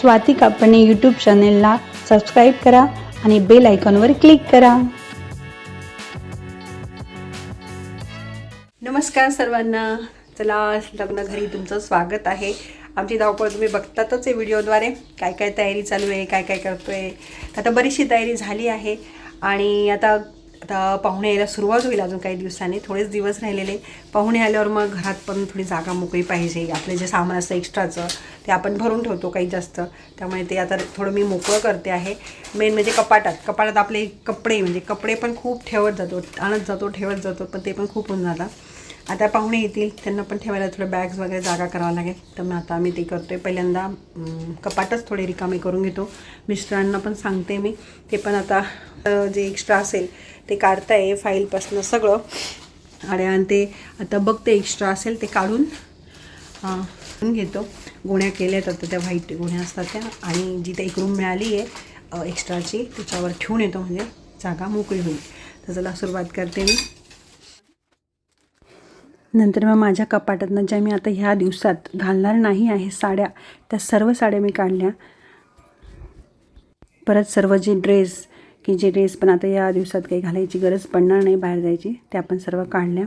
स्वाती कापणे यूट्यूब चॅनेलला सबस्क्राईब करा आणि बेल आयकॉनवर क्लिक करा. नमस्कार सर्वांना. चला, लग्न घरी तुमचं स्वागत आहे. आमची धावपळ तुम्ही बघतातच आहे व्हिडिओद्वारे. काय काय तयारी चालू आहे, काय काय करतो आहे. आता बरीचशी तयारी झाली आहे आणि आता पाहुणे यायला सुरुवात होईल. अजून काही दिवसांनी, थोडेच दिवस राहिलेले. पाहुणे आल्यावर मग घरात पण थोडी जागा मोकळी पाहिजे. आपले जे सामान असतं एक्स्ट्राचं ते आपण भरून ठेवतो काही जास्त, त्यामुळे ते आता थोडं मी मोकळं करते आहे. मेन म्हणजे कपाटात आपले कपडे, म्हणजे कपडे पण खूप आणत जातो ठेवत जातो, पण ते पण खूप होऊन जातात. आता पाहुणे येतील, त्यांना पण ठेवायला थोडं बॅग्स वगैरे जागा करावं लागेल. तर मग आता आम्ही ते करतो आहे. पहिल्यांदा कपाटच थोडे रिकामे करून घेतो. मिस्टरांना पण सांगते मी, ते पण आता जे एक्स्ट्रा असेल ते काढताय फाईलपासनं सगळं. आणि ते आता बघते एक्स्ट्रा असेल ते काढून घेतो. गोण्या केल्यात आता, त्या व्हाईट गोण्या असतात त्या. आणि जिथे एक रूम मिळाली आहे एक्स्ट्राची, त्याच्यावर ठेवून येतो, म्हणजे जागा मोकळी होईल. तर चला सुरुवात करते मी. नंतर मग माझ्या कपाटातनं ज्या मी आता ह्या दिवसात घालणार नाही आहे साड्या, त्या सर्व साड्या मी काढल्या. परत सर्व जे ड्रेस पण आता या दिवसात काही घालायची गरज पडणार नाही बाहेर जायची, त्या पण सर्व काढल्या.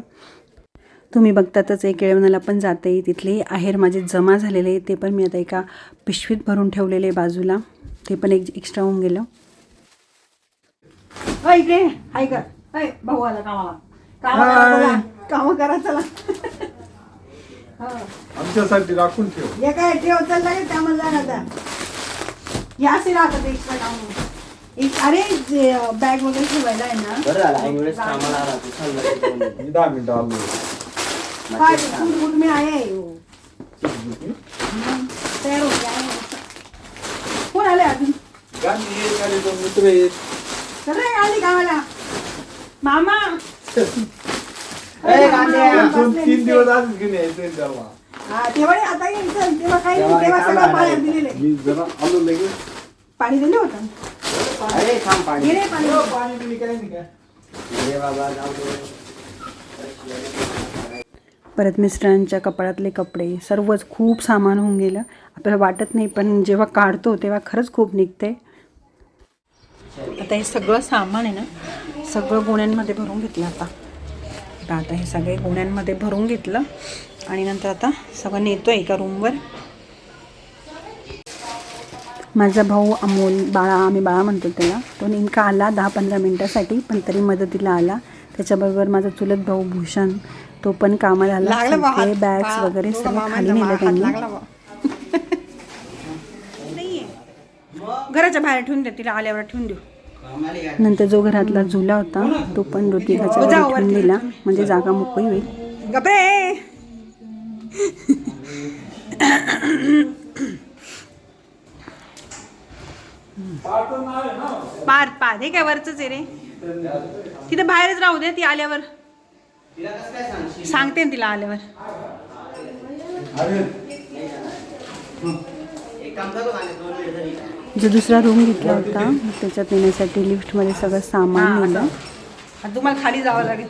तुम्ही बघतातच एक केळवणाला पण जाते, तिथले आहेर माझे जमा झालेले, ते पण मी आता एका पिशवीत भरून ठेवलेले बाजूला. ते पण एक एक्स्ट्रा होऊन गेलं. इकडे हाय का भाऊ आला काम करा चला. आमच्यासाठी राखून ठेव. हे काय ठेव चालला का त्यामध्ये जाणार या असे राहतात एक्स्ट्रा काम. अरे बॅग वगैरे ठेवायला आहे ना. मी 10 मिनिटं आलो. काय फूड मी आहे तयार होते आहे. कोण आले अजून? मित्र आहेत. सगळे आले गावाला. मामा 3 दिवस आधीच घेऊन यायचं तेव्हा. तेव्हा आता यायचं तेव्हा काही तेव्हा सगळं पाणी दिलेले. मी जरा आलो लगेच. पाणी दिलं होतं. परत मिस्टरांच्या कपाळातले कपडे सर्वच खूप सामान होऊन गेलं. आपल्याला वाटत नाही, पण जेव्हा काढतो तेव्हा खरंच खूप निघते. आता हे सगळं सामान आहे ना, सगळं गोण्यांमध्ये भरून घेतलं. आता हे सगळे गोण्यांमध्ये भरून घेतलं आणि नंतर आता सगळं नेतो एका रूमवर. माझा भाऊ अमोल, आम्ही बाळा म्हणतो त्याला, तो नेमका आला 10-15 मिनटासाठी, पण तरी मदतीला आला. त्याच्याबरोबर माझा चुलत भाऊ भूषण, तो पण कामाला आला. बॅग्स वगैरे सगळं खाली नेलं त्यांनी. घराच्या बाहेर ठेवून द्या, तिला आल्यावर ठेवून देऊ. नंतर जो घरातला झुला होता तो पण ऋतिकाच्या ठेवून दिला, म्हणजे जागा मोकळी होईल. पार हे काय वरच आहे रे, तिथं बाहेरच राहू दे. ती आल्यावर सांगते तिला आल्यावर. जो दुसरा रूम घेतला होता त्याच्यात येण्यासाठी लिफ्टमध्ये सगळं सामान नेलं. तुम्हाला खाली जावं लागेल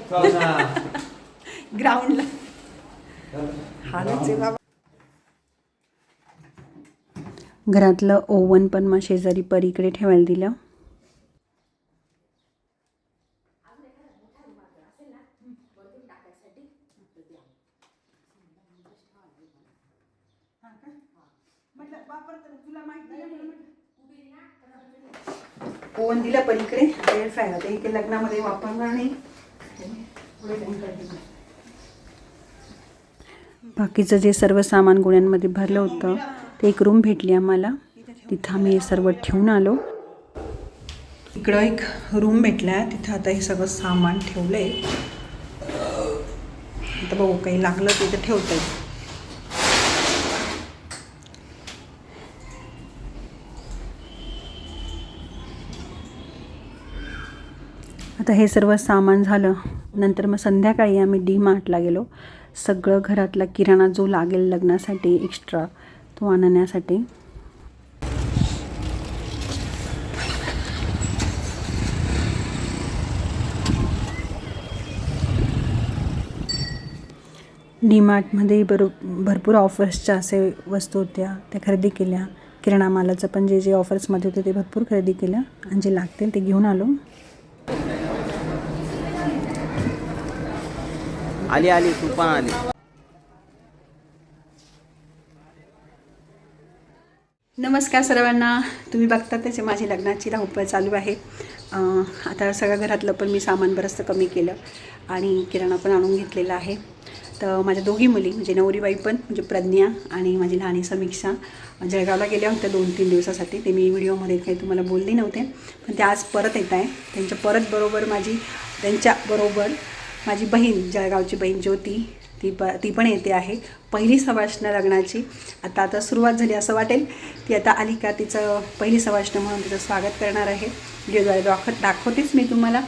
ग्राउंडला. घरातलं ओव्हन पण मग शेजारी परीकडे ठेवायला दिलं. ओव्हन दिला पलीकडे. एअर फ्रायर आता इथे लग्नामध्ये वापरणार नाही. बाकीचं जे सर्व सामान गोण्यांमध्ये भरलं होतं ते एक रूम भेटली आम्हाला, तिथं आम्ही हे सर्व ठेवून आलो. इकडं एक रूम भेटला, तिथं आता हे सगळं सामान ठेवलं आहे. आता बघू काही लागलं तिथं ठेवता येईल. आता हे सर्व सामान झालं. नंतर मग संध्याकाळी आम्ही DMartला गेलो. सगळं घरातला किराणा जो लागेल लग्नासाठी एक्स्ट्रा तो आणण्यासाठी. DMartमध्ये भरपूर ऑफर्सच्या असे वस्तू होत्या, त्या खरेदी केल्या. किराणा मालाचं पण जे ऑफर्समध्ये होते ते भरपूर खरेदी केलं आणि जे लागतील ते घेऊन आलो. आली आली तू पण आली. नमस्कार सर्वांना. तुम्ही बघता त्याचे माझी लग्नाची धावपळ चालू आहे. आता सगळं घरातलं पण मी सामान बरंचसं कमी केलं आणि किराणा पण आणून घेतलेला आहे. तर माझ्या दोघी मुली म्हणजे नवरीबाई पण म्हणजे प्रज्ञा आणि माझी लहानी समीक्षा जळगावला गेल्या होत्या 2-3 दिवसासाठी. ते मी व्हिडिओमध्ये काही तुम्हाला बोलली नव्हते, पण त्या आज परत येत आहे. त्यांच्याबरोबर माझी बहीण, जळगावची बहीण ज्योती, ती पण येते आहे. पहिली सवाष्ण लग्नाची आता सुरुवात झाली असं वाटेल. ती आता आली का तिचं पहिली सवाष्ण म्हणून तिचं स्वागत करणार आहे. व्हिडिओद्वारे दाखवतेच मी तुम्हाला.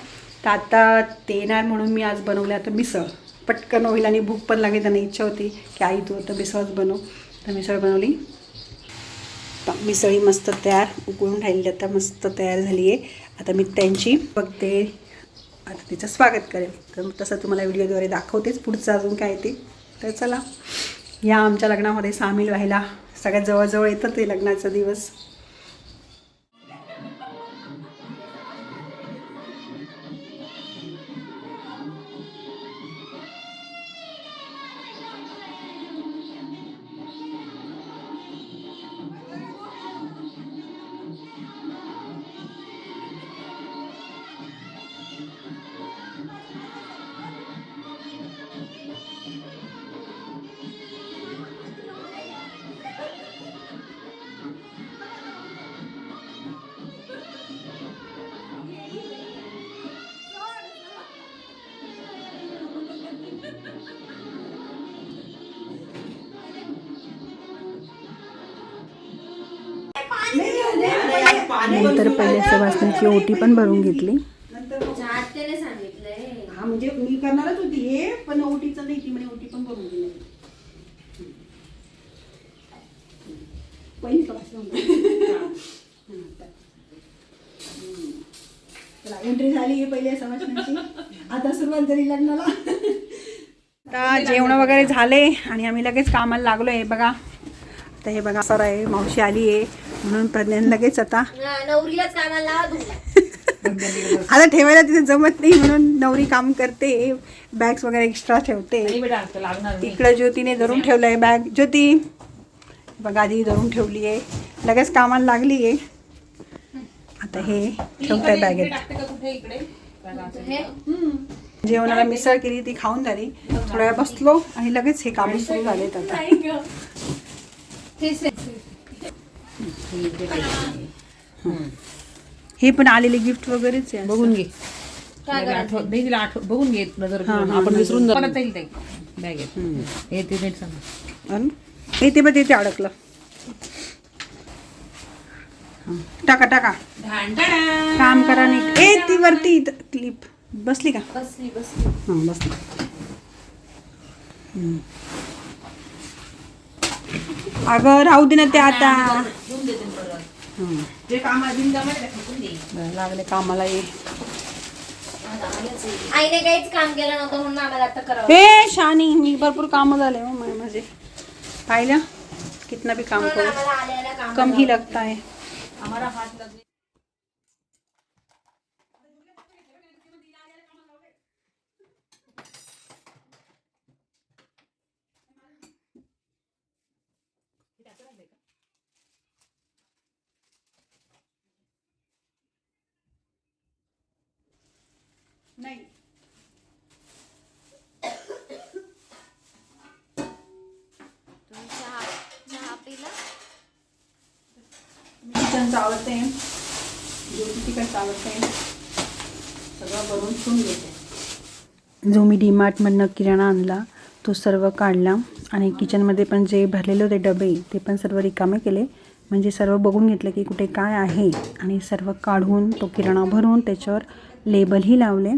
तर आता ते येणार म्हणून मी आज बनवलं आता मिसळ. पटकन होईल आणि भूक पण लागेल. त्यांना इच्छा होती की आई तू आता मिसळच बनव. तर मिसळ बनवली. मिसळी मस्त तयार, उकळून राहिली, आता मस्त तयार झाली आहे. आता मी त्यांची बघते, आता तिचं स्वागत करेल. तर तसं तुम्हाला व्हिडिओद्वारे दाखवतेच पुढचं अजून काय ते. तर चला या आमच्या लग्नामध्ये सामील व्हायला. सगळ्यात जवळजवळ येतं ते लग्नाचा दिवस. नंतर पहिल्या सवासणीची ओटी पण भरून घेतली. हा म्हणजे मी करणारच होती हे, पण ओटीचं नाही, ती म्हणे ओटी पण भरून गेली. पहिली एंट्री झाली पहिल्या सवासणीची. आता सुरुवात झाली लग्नाला. आता जेवण वगैरे झाले आणि आम्ही लगेच कामाला लागलो आहे. बघा आता हे बघा सर आहे, मावशी आली आहे म्हणून प्रज्ञान लगेच आता नवरीलाच कामाला आता ठेवायला तिथे जमत नाही म्हणून नवरी काम करते. बॅग्स वगैरे एक्स्ट्रा ठेवते. इकडं ज्योतीने धरून ठेवलंय बॅग. ज्योती बघा आधी धरून ठेवली आहे, लगेच कामाला लागली आहे. आता हे ठेवताय बॅगेत. जेवणाला मिसळ केली, ती खाऊन झाली. थोड्या वेळ बसलो आणि लगेच हे काम सुरू झालेत आता. हे पण आलेले गिफ्ट वगैरेच आहे. बघून घे, बघून घे नजर. आपण विसरून जाईल बॅगेत. हे ते नीट सांग. येते बघ, येते अडकलं. टाका टाका, काम करा. नाही ए ती वरती क्लिप बसली का? बसली. हां बसली. अगं राहू दे ना ते आता. लागले कामाला ये. आईने काहीच काम केलं नव्हतं म्हणून आम्हाला आता करावं. हे शानी, मी भरपूर काम झाले हो माझे. पाहिलं कितना भी काम करो आम्हाला आलेलं काम कम ही लगता है. हमारा हाथ लग नाही. चहा पिला? किचनचं आवडते, ज्योती तिकडचं आवडते, सगळं बनवून ठेवून घेते. जो मी डीमार्टमधनं किराणा आणला तो सर्व काढला आणि किचनमध्ये पण जे भरलेले होते डबे ते पण सर्व रिकामे केले. म्हणजे सर्व बघून घेतलं की कुठे काय आहे आणि सर्व काढून तो किराणा भरून त्याच्यावर लेबलही लावले.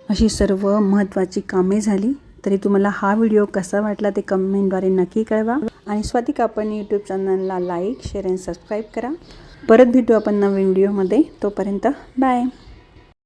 अशी सर्व महत्त्वाची कामे झाली. तरी तुम्हाला हा व्हिडिओ कसा वाटला ते कमेंटद्वारे नक्की कळवा. आणि स्वातिक आपण यूट्यूब चॅनलला लाईक, शेअर आणि सबस्क्राईब करा. परत भेटू आपण नवीन व्हिडिओमध्ये. तोपर्यंत बाय.